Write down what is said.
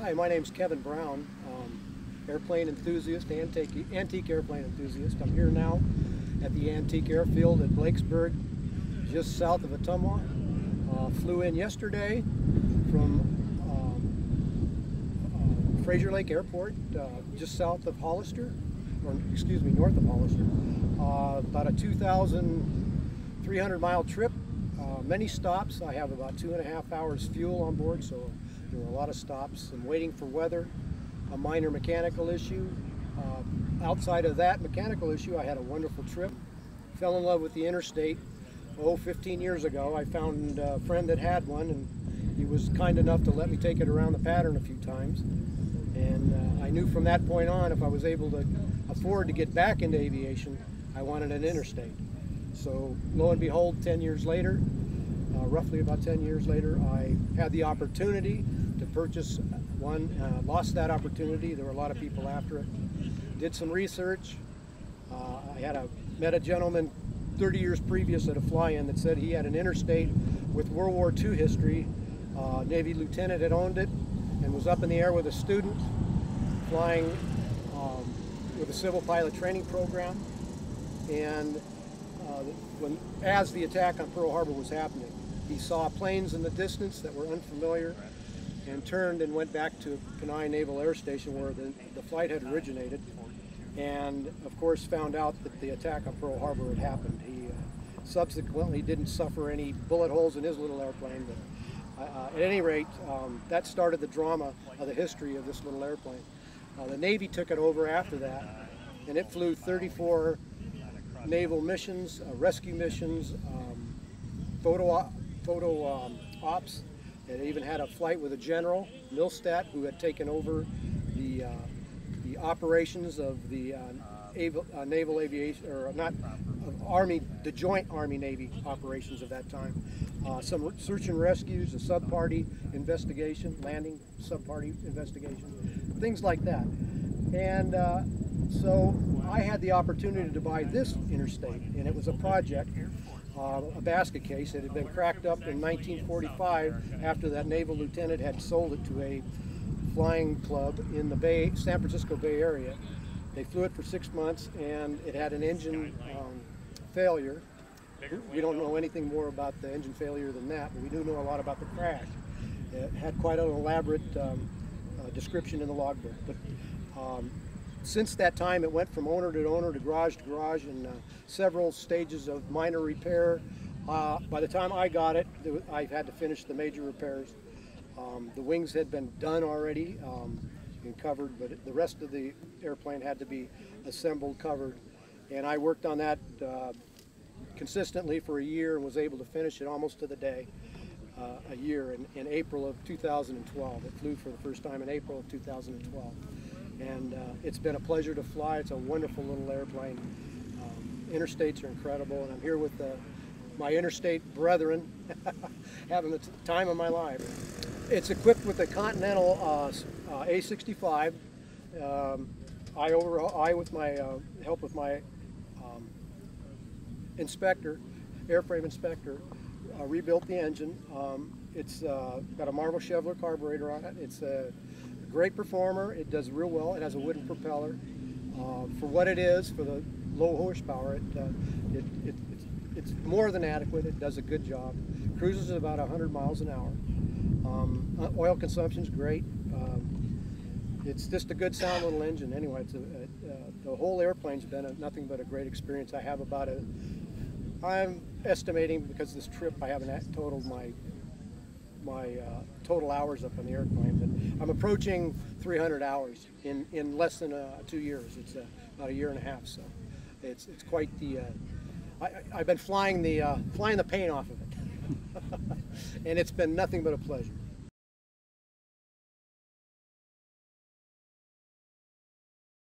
Hi, my name's Kevin Brown, airplane enthusiast, antique airplane enthusiast. I'm here now at the Antique Airfield at Blakesburg, just south of Ottumwa. Flew in yesterday from Frazier Lake Airport, just south of Hollister, or excuse me, north of Hollister. About a 2,300-mile trip, many stops. I have about 2.5 hours fuel on board, so there were a lot of stops. I'm waiting for weather, a minor mechanical issue. Outside of that mechanical issue, I had a wonderful trip. Fell in love with the Interstate. 15 years ago. I found a friend that had one, and he was kind enough to let me take it around the pattern a few times. And I knew from that point on, if I was able to afford to get back into aviation, I wanted an Interstate. So lo and behold, 10 years later, roughly about 10 years later, I had the opportunity to purchase one. Lost that opportunity. There were a lot of people after it. Did some research. I met a gentleman 30 years previous at a fly-in that said he had an Interstate with World War II history. Navy lieutenant had owned it and was up in the air with a student flying with a civil pilot training program. And as the attack on Pearl Harbor was happening, he saw planes in the distance that were unfamiliar and turned and went back to Kenai Naval Air Station where the flight had originated, and of course found out that the attack on Pearl Harbor had happened. He subsequently didn't suffer any bullet holes in his little airplane, but at any rate, that started the drama of the history of this little airplane. The Navy took it over after that, and it flew 34 naval missions, rescue missions, photo ops. It even had a flight with a general, Milstat, who had taken over the operations of the naval aviation, or not Army, the joint Army-Navy operations of that time. Some search and rescues, a sub-party investigation, landing sub-party investigation, things like that. And so I had the opportunity to buy this Interstate, and it was a project, a basket case. It had been cracked up in 1945 after that naval lieutenant had sold it to a flying club in the San Francisco Bay Area. They flew it for 6 months, and it had an engine failure. We don't know anything more about the engine failure than that, but we do know a lot about the crash. It had quite an elaborate description in the logbook. But since that time, it went from owner to owner, to garage, and several stages of minor repair. By the time I got it, I had to finish the major repairs. The wings had been done already and covered, but the rest of the airplane had to be assembled, covered. And I worked on that consistently for a year and was able to finish it almost to the day, a year in April of 2012. It flew for the first time in April of 2012. And it's been a pleasure to fly. It's a wonderful little airplane. Interstates are incredible, and I'm here with my Interstate brethren having the time of my life. It's equipped with a Continental A65. I, with my help with my inspector, airframe inspector, rebuilt the engine. It's got a Marvel Chevrolet carburetor on it. It's a great performer. It does real well. It has a wooden propeller. For what it is, for the low horsepower, it's more than adequate. It does a good job. Cruises at about 100 miles an hour. Oil consumption's great. It's just a good sound little engine. Anyway, the whole airplane's been nothing but a great experience. I have about I'm estimating, because of this trip I haven't totaled my total hours up on the airplane, but I'm approaching 300 hours in less than 2 years. It's about a year and a half, so it's quite the. I've been flying the paint off of it, and it's been nothing but a pleasure.